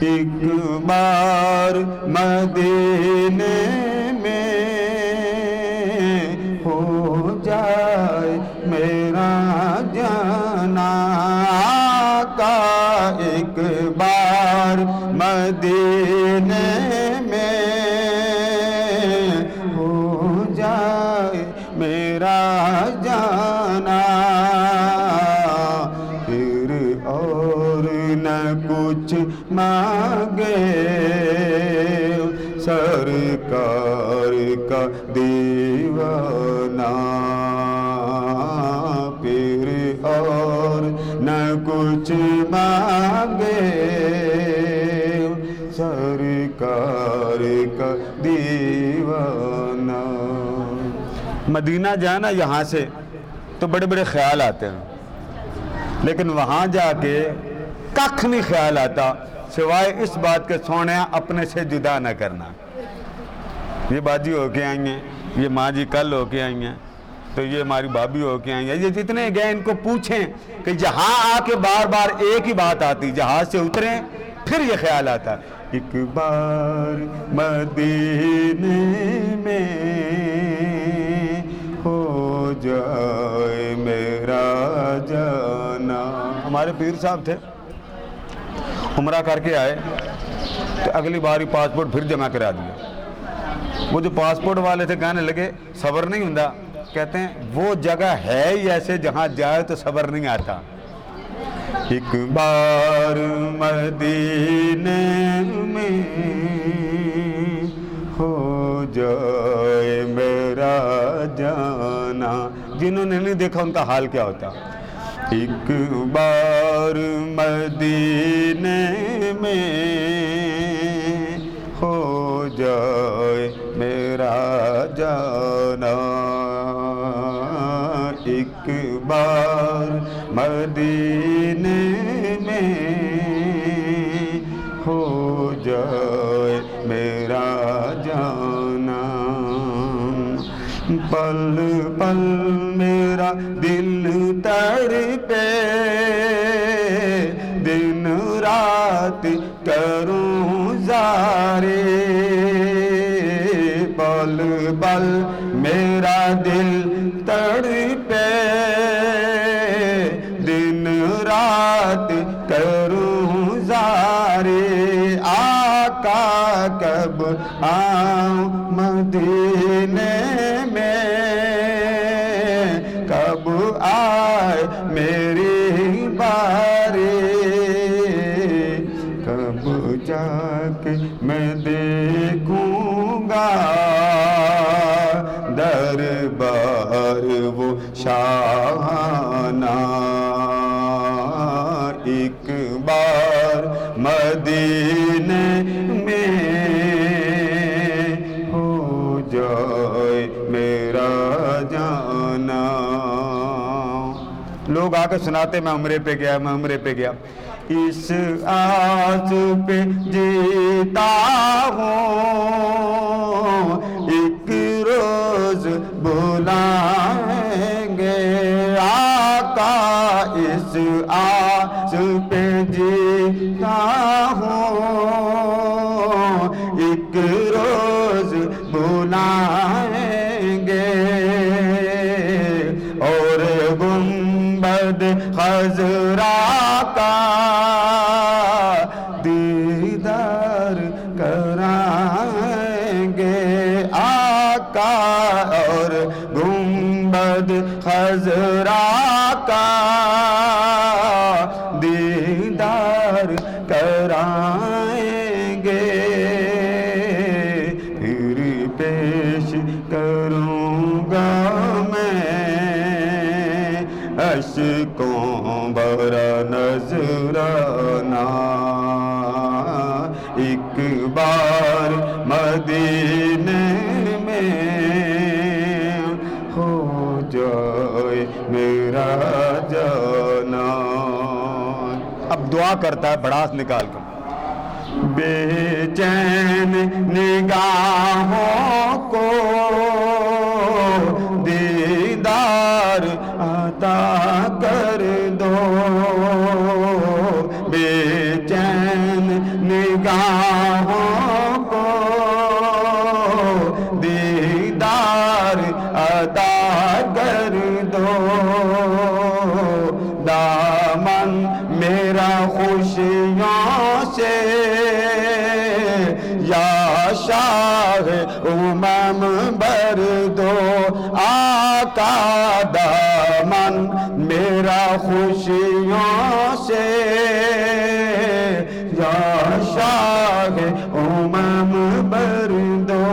ایک بار مدینے میں ہو جائے میرا جانا آقا، ایک بار مدینے میں ہو جائے میرا جانا، پھر اور نہ کچھ مانگے سرکار کا دیوانہ، پھر اور نہ کچھ مانگے سرکار کا دیوانہ۔ مدینہ جانا یہاں سے تو بڑے بڑے خیال آتے ہیں، لیکن وہاں جا کے ککھ نہیں خیال آتا سوائے اس بات کے سونے اپنے سے جدا نہ کرنا۔ یہ باجی ہو کے آئی ہیں، یہ ماں جی کل ہو کے آئی ہیں، تو یہ ہماری بھابھی ہو کے آئی ہیں، یہ جتنے گئے ان کو پوچھیں کہ جہاں آ کے بار بار ایک ہی بات آتی، جہاز سے اتریں پھر یہ خیال آتا، ایک بار مدینے میں ہو جائے میرا جانا۔ ہمارے پیر صاحب تھے، عمرہ کر کے آئے تو اگلی بار ہی پاسپورٹ پھر جمع کرا دیا۔ وہ جو پاسپورٹ والے تھے کہنے لگے صبر نہیں ہوندا، کہتے ہیں وہ جگہ ہے ہی ایسے جہاں جائے تو صبر نہیں آتا۔ ایک بار مدینے میں ہو جائے میرا جانا، جنہوں نے نہیں دیکھا ان کا حال کیا ہوتا۔ ایک بار مدینے میں ہو جائے میرا جانا، ایک بار مدینے میں ہو جائے میرا جانا، پل پل میرا دل تڑپے دن رات کروں زارے، پل پل میرا دل تڑپے دن رات کروں زارے، آقا کب آؤں مدینے میں، کب آئے میری باری، کب جا کے میں دیکھوں گا دربار وہ شاہانہ، ایک بار مدینے میں ہو جائے میرا جانا۔ لوگ آ کے سناتے میں عمرے پہ گیا، میں عمرے پہ گیا، اس آس پہ جیتا ہوں ایک روز بلائیں گے، آقا اس آس پہ جیتا ہوں ایک روز بلائیں گے، اور گنبد خضرا کا دیدار کرائیں گے، آقا اور گنبد خضرا کا دیدار کرائیں گے، پھر پیش کروں گا میں اشکوں بھرا نذرانہ، ایک بار مدینے میں ہو جائے میرا جانا۔ اب دعا کرتا ہے بڑاس نکال کر، بے چین نگاہوں کو دیدار عطا کر دو، بے چین نگاہوں کو دیدار عطا کر دو دامن میرا خوشیوں سے یا شاہ امم بر دو آقا دامن میرا خوشیوں سے یا شاہ امم بر دو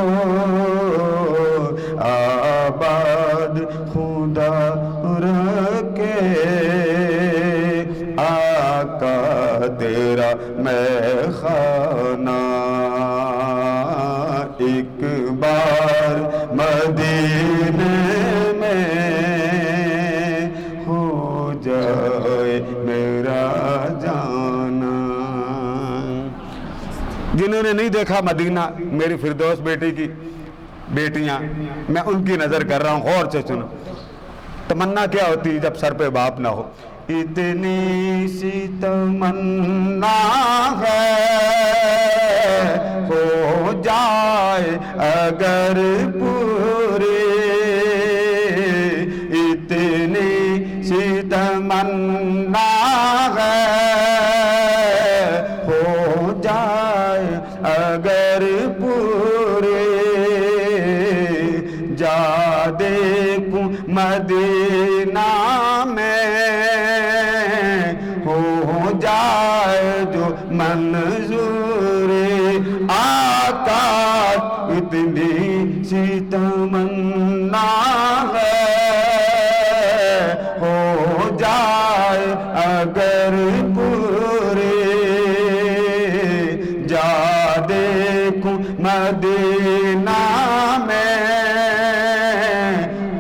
آباد خدا رکھے آقا تیرا میں خانہ ایک بار مدینے میں ہو جائے میرا جانا۔ جنہوں نے نہیں دیکھا مدینہ، میری فردوس بیٹی کی بیٹیاں، میں ان کی نظر کر رہا ہوں، غور سے سنو۔ تمنا کیا ہوتی جب سر پہ باپ نہ ہو؟ اتنی سی تمنا ہے ہو جائے اگر پوری، اتنی سی تمنا ہے ہو جائے اگر پوری، جا دیکھوں مدینہ میں ہو جائے جو منظور آقا، اتنی سی تمنا ہے ہو جائے اگر پوری، جا دیکھوں مدینہ میں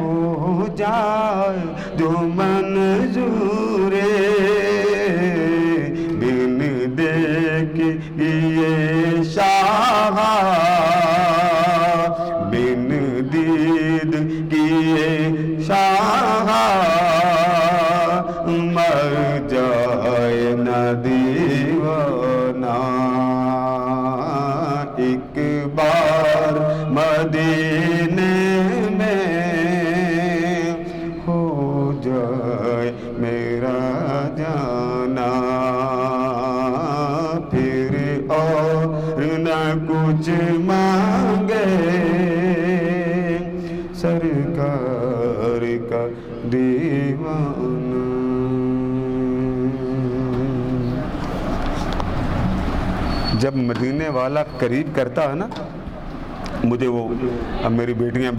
ہو جائے جو منظور، بن دیکھیے شاہ بن دید کیے شاہ مر جائے نہ دیوانہ، ایک بار مدینے میں ہو جائے میرا جانا، پھر اور نہ کچھ مانگے سرکار کا دیوانہ۔ جب مدینے والا قریب کرتا ہے نا مجھے، وہ اب میری بیٹیاں